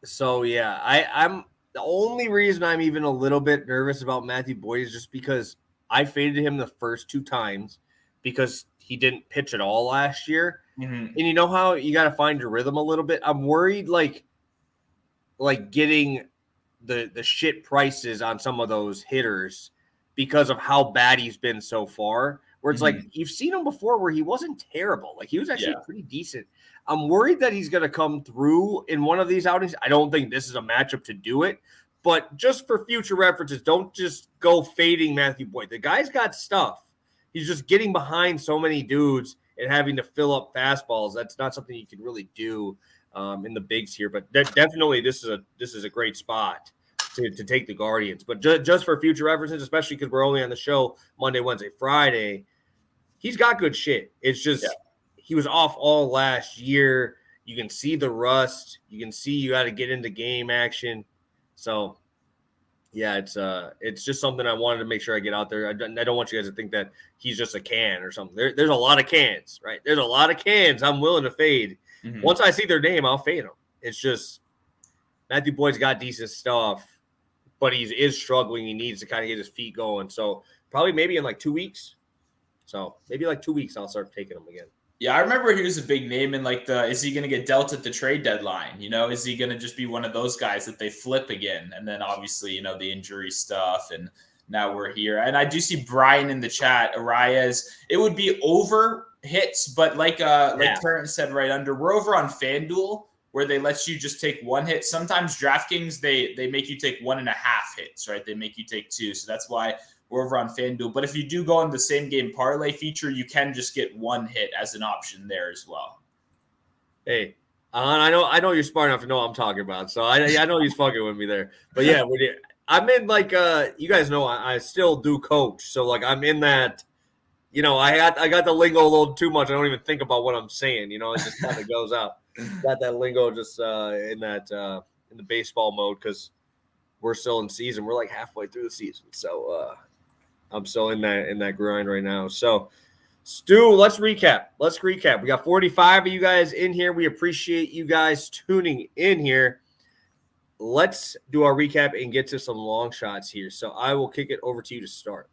So yeah, I'm the only reason I'm even a little bit nervous about Matthew Boyd is just because I faded him the first 2 times because he didn't pitch at all last year. Mm-hmm. And you know how you got to find your rhythm a little bit. I'm worried like getting the shit prices on some of those hitters because of how bad he's been so far. Where it's like you've seen him before where he wasn't terrible. Like he was actually pretty decent. I'm worried that he's going to come through in one of these outings. I don't think this is a matchup to do it, but just for future references, don't just go fading Matthew Boyd. The guy's got stuff. He's just getting behind so many dudes and having to fill up fastballs. That's not something you can really do in the bigs here. But definitely, this is a great spot to take the Guardians. But just for future references, especially because we're only on the show Monday, Wednesday, Friday, he's got good shit. It's just he was off all last year. You can see the rust. You can see you got to get into game action. So, yeah, it's just something I wanted to make sure I get out there. I don't want you guys to think that he's just a can or something. There's a lot of cans, right? There's a lot of cans I'm willing to fade. Mm-hmm. Once I see their name, I'll fade them. It's just Matthew Boyd's got decent stuff, but he is struggling. He needs to kind of get his feet going. So probably maybe in like 2 weeks. So maybe like 2 weeks, I'll start taking him again. Yeah, I remember he was a big name in like is he going to get dealt at the trade deadline? Is he going to just be one of those guys that they flip again? And then obviously, the injury stuff. And now we're here. And I do see Brian in the chat, Arias. It would be over hits, but like Terrence said right under, we're over on FanDuel where they let you just take one hit. Sometimes DraftKings, they make you take 1.5 hits, right? They make you take 2. So that's why we're over on FanDuel. But if you do go on the same game parlay feature, you can just get 1 hit as an option there as well. Hey, I know you're smart enough to know what I'm talking about. So I know he's fucking with me there. But yeah, I'm in like you guys know I still do coach. So like I'm in that, I got the lingo a little too much. I don't even think about what I'm saying. It just kind of goes out. Got that lingo just in the baseball mode because we're still in season. We're like halfway through the season. So I'm still in that grind right now. So, Stu, let's recap. We got 45 of you guys in here. We appreciate you guys tuning in here. Let's do our recap and get to some long shots here. So I will kick it over to you to start.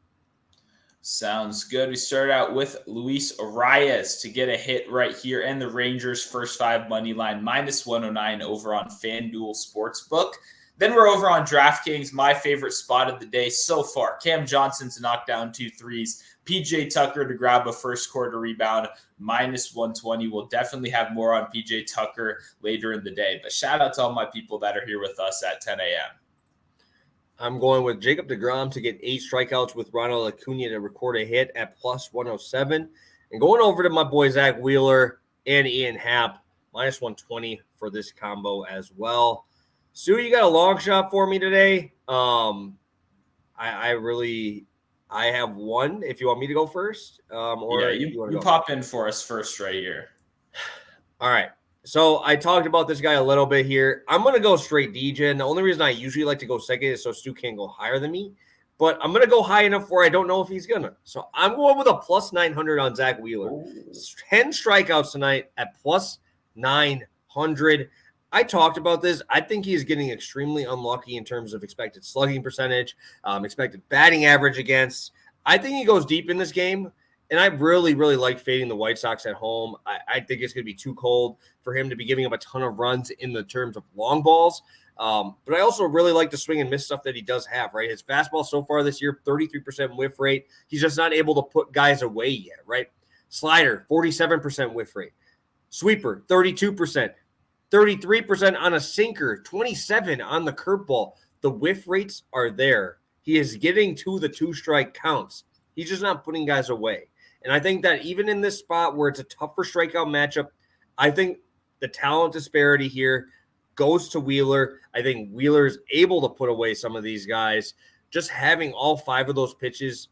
Sounds good. We started out with Luis Arias to get a hit right here, and the Rangers' first 5 money line -109 over on FanDuel Sportsbook. Then we're over on DraftKings, my favorite spot of the day so far. Cam Johnson to knock down 2 threes. PJ Tucker to grab a first quarter rebound, -120. We'll definitely have more on PJ Tucker later in the day. But shout out to all my people that are here with us at 10 a.m. I'm going with Jacob deGrom to get 8 strikeouts with Ronald Acuna to record a hit at +107. And going over to my boy Zach Wheeler and Ian Happ, -120 for this combo as well. Sue, you got a long shot for me today. I have one. If you want me to go first, you pop in for us first right here. All right. So I talked about this guy a little bit here. I'm gonna go straight DJ. And the only reason I usually like to go second is so Stu can't go higher than me. But I'm gonna go high enough where I don't know if he's gonna. So I'm going with a +900 on Zach Wheeler. Ooh. 10 strikeouts tonight at +900. I talked about this. I think he's getting extremely unlucky in terms of expected slugging percentage, expected batting average against. I think he goes deep in this game, and I really, really like fading the White Sox at home. I think it's going to be too cold for him to be giving up a ton of runs in the terms of long balls. But I also really like the swing and miss stuff that he does have, right? His fastball so far this year, 33% whiff rate. He's just not able to put guys away yet, right? Slider, 47% whiff rate. Sweeper, 32%. 33% on a sinker, 27 on the curveball. The whiff rates are there. He is getting to the 2-strike counts. He's just not putting guys away. And I think that even in this spot where it's a tougher strikeout matchup, I think the talent disparity here goes to Wheeler. I think Wheeler is able to put away some of these guys. Just having all 5 of those pitches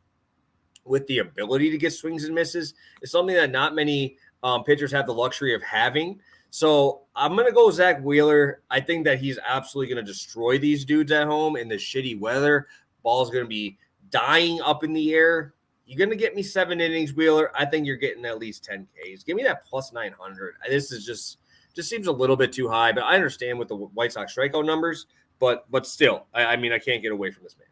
with the ability to get swings and misses is something that not many pitchers have the luxury of having. So I'm going to go Zach Wheeler. I think that he's absolutely going to destroy these dudes at home in the shitty weather. Ball's going to be dying up in the air. You're going to get me 7 innings, Wheeler. I think you're getting at least 10 Ks. Give me that plus 900. This is just seems a little bit too high, but I understand with the White Sox strikeout numbers, but still, I mean, I can't get away from this man.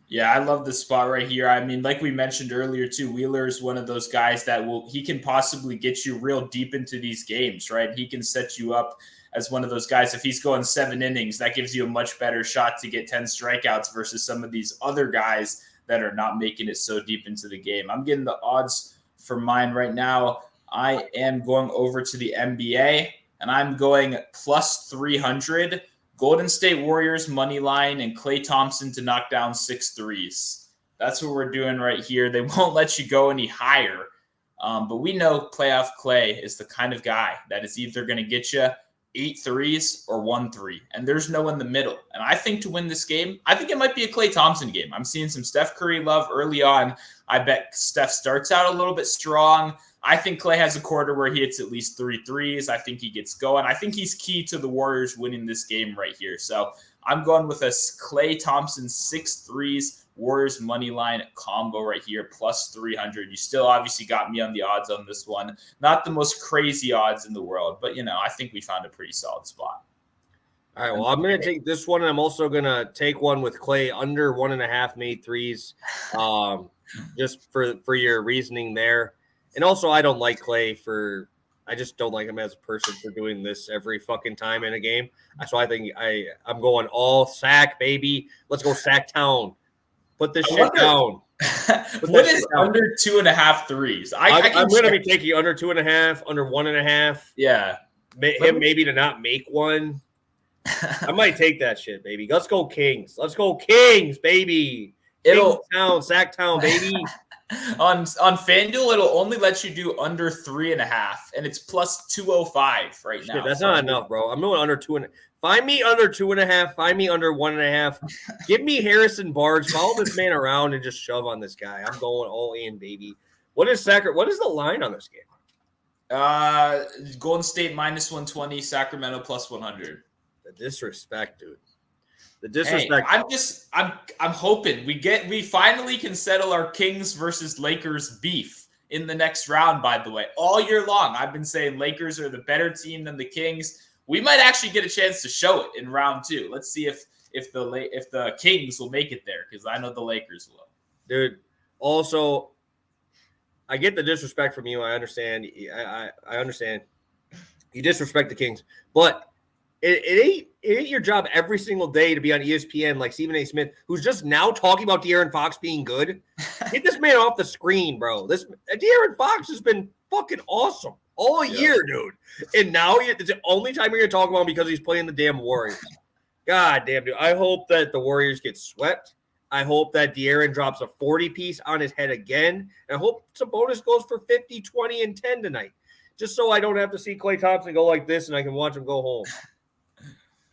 Yeah, I love this spot right here. I mean, like we mentioned earlier too, Wheeler is one of those guys that he can possibly get you real deep into these games, right? He can set you up as one of those guys. If he's going 7 innings, that gives you a much better shot to get 10 strikeouts versus some of these other guys that are not making it so deep into the game. I'm getting the odds for mine right now. I am going over to the NBA, and I'm going plus 300. Golden State Warriors money line and Klay Thompson to knock down 6 threes. That's what we're doing right here. They won't let you go any higher. But we know playoff Klay is the kind of guy that is either going to get you 8 threes or 1 3. And there's no in the middle. And I think to win this game, I think it might be a Klay Thompson game. I'm seeing some Steph Curry love early on. I bet Steph starts out a little bit strong. I think Klay has a quarter where he hits at least 3 threes. I think he gets going. I think he's key to the Warriors winning this game right here. So I'm going with a Klay Thompson 6 threes Warriors money line combo right here, plus 300. You still obviously got me on the odds on this one. Not the most crazy odds in the world, but, I think we found a pretty solid spot. All right, well, I'm going to take this one, and I'm also going to take one with Klay under 1.5 made threes, just for your reasoning there. And also, I don't like Klay I just don't like him as a person for doing this every fucking time in a game. So I think I'm going all sack, baby. Let's go sack town. Put this shit down. What is under 2.5 threes? I'm going to be taking under 2.5, under 1.5. Yeah. Maybe to not make one. I might take that shit, baby. Let's go Kings. Let's go Kings, baby. Sack town, baby. On FanDuel, it'll only let you do under 3.5, and it's plus 205 right now. That's not enough, bro. I'm going under 2.5. Find me under 2.5. Find me under 1.5. Give me Harrison Barnes. Follow this man around and just shove on this guy. I'm going all in, baby. What is the line on this game? Golden State minus 120, Sacramento plus 100. The disrespect, dude. The disrespect. Hey, I'm hoping we finally can settle our Kings versus Lakers beef in the next round. By the way, all year long I've been saying Lakers are the better team than the Kings. We might actually get a chance to show it in round 2. Let's see if the Kings will make it there, because I know the Lakers will. Dude, also, I get the disrespect from you. I understand. I understand. You disrespect the Kings, but it ain't your job every single day to be on ESPN like Stephen A. Smith, who's just now talking about De'Aaron Fox being good. Get this man off the screen, bro. De'Aaron Fox has been fucking awesome all year, dude. And now it's the only time you're going to talk about him because he's playing the damn Warriors. God damn, dude. I hope that the Warriors get swept. I hope that De'Aaron drops a 40-piece on his head again. And I hope Sabonis goes for 50, 20, and 10 tonight. Just so I don't have to see Klay Thompson go like this and I can watch him go home.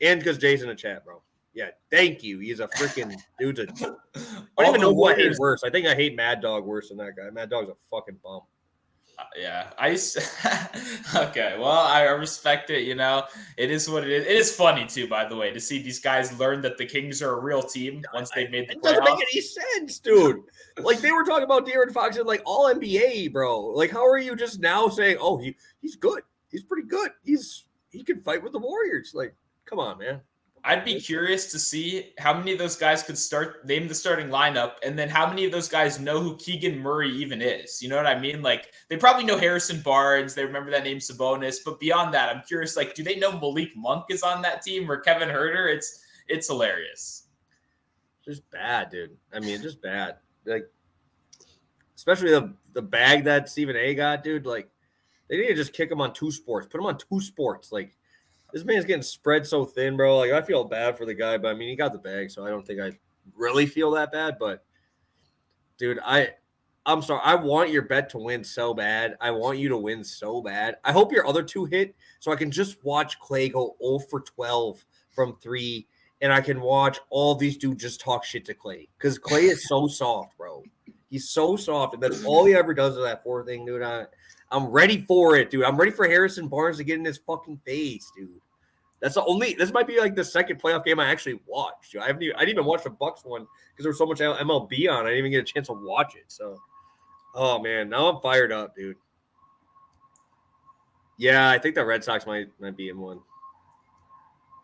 And because Jay's in the chat, bro. Yeah, thank you. He's a freaking dude. I don't even know who I hate worse. I think I hate Mad Dog worse than that guy. Mad Dog's a fucking bum. Yeah. Okay. Well, I respect it. It is what it is. It is funny, too, by the way, to see these guys learn that the Kings are a real team once they've made the playoffs. It doesn't make any sense, dude. Like, they were talking about De'Aaron Fox in, like, all NBA, bro. Like, how are you just now saying, oh, he's good. He's pretty good. He can fight with the Warriors. Like, come on, man. I'd be curious to see how many of those guys could name the starting lineup, and then how many of those guys know who Keegan Murray even is. You know what I mean? Like, they probably know Harrison Barnes. They remember that name Sabonis. But beyond that, I'm curious, like, do they know Malik Monk is on that team or Kevin Huerter? It's hilarious. Just bad, dude. I mean, just bad. Like, especially the bag that Stephen A. got, dude. Like, they need to just kick him on 2 sports. Put him on 2 sports. Like, this man's getting spread so thin, bro. Like, I feel bad for the guy, but I mean, he got the bag, so I don't think I really feel that bad. But, dude, I'm sorry. I want your bet to win so bad. I want you to win so bad. I hope your other 2 hit so I can just watch Klay go 0 for 12 from 3, and I can watch all these dudes just talk shit to Klay because Klay is so soft, bro. He's so soft, and that's all he ever does is that 4 thing, dude. I'm ready for it, dude. I'm ready for Harrison Barnes to get in his fucking face, dude. That's the only. This might be like the second playoff game I actually watched. Dude. I didn't even watch the Bucks one because there was so much MLB on. I didn't even get a chance to watch it. So, oh man, now I'm fired up, dude. Yeah, I think the Red Sox might be in one.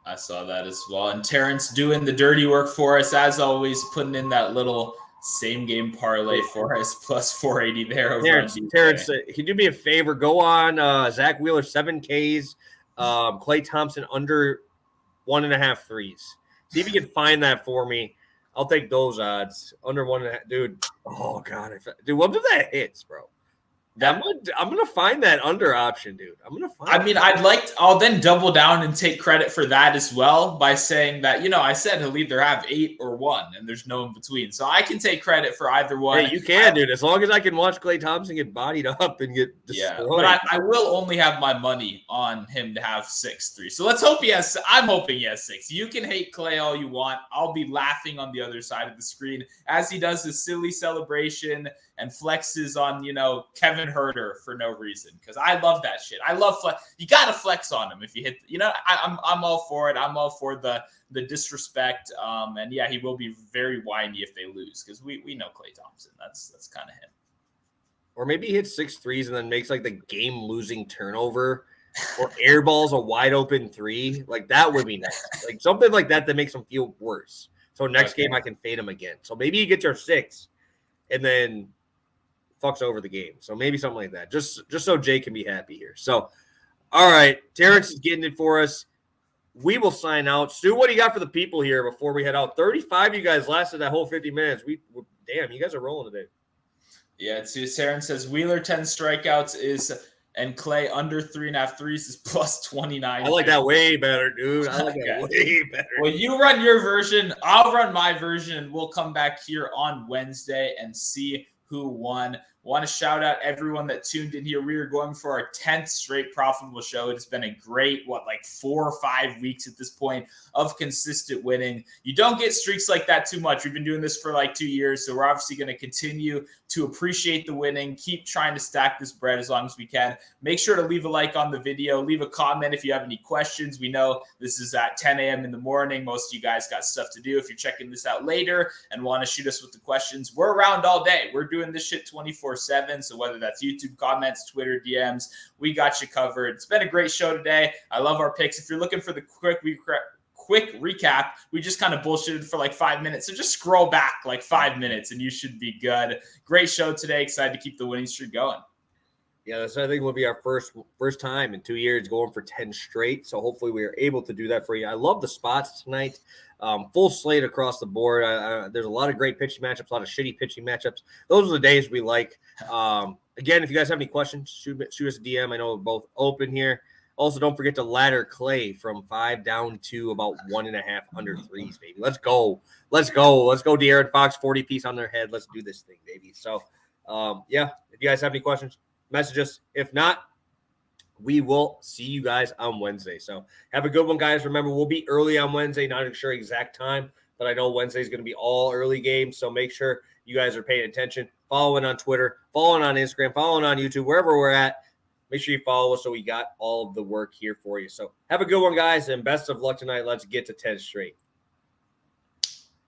I saw that as well. And Terrence doing the dirty work for us, as always, putting in that little same game parlay for us, plus 480 there. Terrence, can you do me a favor? Go on Zach Wheeler, 7 Ks, Klay Thompson under 1.5 threes. See if you can find that for me. I'll take those odds. Under 1.5. Dude, oh, God. Dude, what if that hits, bro? I'm gonna find that under option, dude. I'll then double down and take credit for that as well by saying that, I said he'll either have 8 or 1, and there's no in between. So I can take credit for either one. Hey, you can, dude. As long as I can watch Klay Thompson get bodied up and get destroyed. Yeah, but I will only have my money on him to have 6-3. So let's hope I'm hoping he has 6. You can hate Klay all you want. I'll be laughing on the other side of the screen as he does his silly celebration and flexes on, Kevin Herter for no reason, because I love that shit. I love flex. You got to flex on him if you hit. I'm all for it. I'm all for the disrespect. And yeah, he will be very whiny if they lose, because we know Klay Thompson. That's kind of him. Or maybe he hits 6 threes and then makes like the game losing turnover, or airballs a wide open 3. Like that would be nice. Like something like that makes him feel worse. So next game I can fade him again. So maybe he gets your 6, and then fucks over the game. So maybe something like that. Just so Jay can be happy here. So, all right. Terrence is getting it for us. We will sign out. Stu, what do you got for the people here before we head out? 35 you guys lasted that whole 50 minutes. Damn, you guys are rolling today. Yeah, Terrence says Wheeler 10 strikeouts and Klay under 3.5 threes is plus 29. I like that way better, dude. I like that way better. Well, you run your version. I'll run my version. We'll come back here on Wednesday and see who won. Want to shout out everyone that tuned in here. We are going for our 10th straight profitable show. It has been a great, 4 or 5 weeks at this point of consistent winning. You don't get streaks like that too much. We've been doing this for 2 years, so we're obviously going to continue to appreciate the winning, keep trying to stack this bread as long as we can. Make sure to leave a like on the video. Leave a comment if you have any questions. We know this is at 10 a.m. in the morning. Most of you guys got stuff to do. If you're checking this out later and want to shoot us with the questions, we're around all day. We're doing this shit 24/7. So whether that's YouTube comments, Twitter DMs, we got you covered. It's been a great show today. I love our picks. If you're looking for the quick recap, we just kind of bullshitted for 5 minutes. So just scroll back 5 minutes and you should be good. Great show today. Excited to keep the winning streak going. Yeah, this I think will be our first time in 2 years going for 10 straight. So hopefully we are able to do that for you. I love the spots tonight. Full slate across the board. There's a lot of great pitching matchups, a lot of shitty pitching matchups. Those are the days we like. Again, if you guys have any questions, shoot us a DM. I know we're both open here. Also, don't forget to ladder Klay from 5 down to about 1.5 under threes, baby. Let's go. Let's go, De'Aaron Fox, 40 piece on their head. Let's do this thing, baby. So, yeah, if you guys have any questions, message us. If not, we will see you guys on Wednesday. So have a good one, guys. Remember, we'll be early on Wednesday. Not sure exact time, but I know Wednesday is going to be all early games. So make sure you guys are paying attention. Following on Twitter, following on Instagram, following on YouTube, wherever we're at. Make sure you follow us so we got all of the work here for you. So have a good one, guys, and best of luck tonight. Let's get to 10 straight.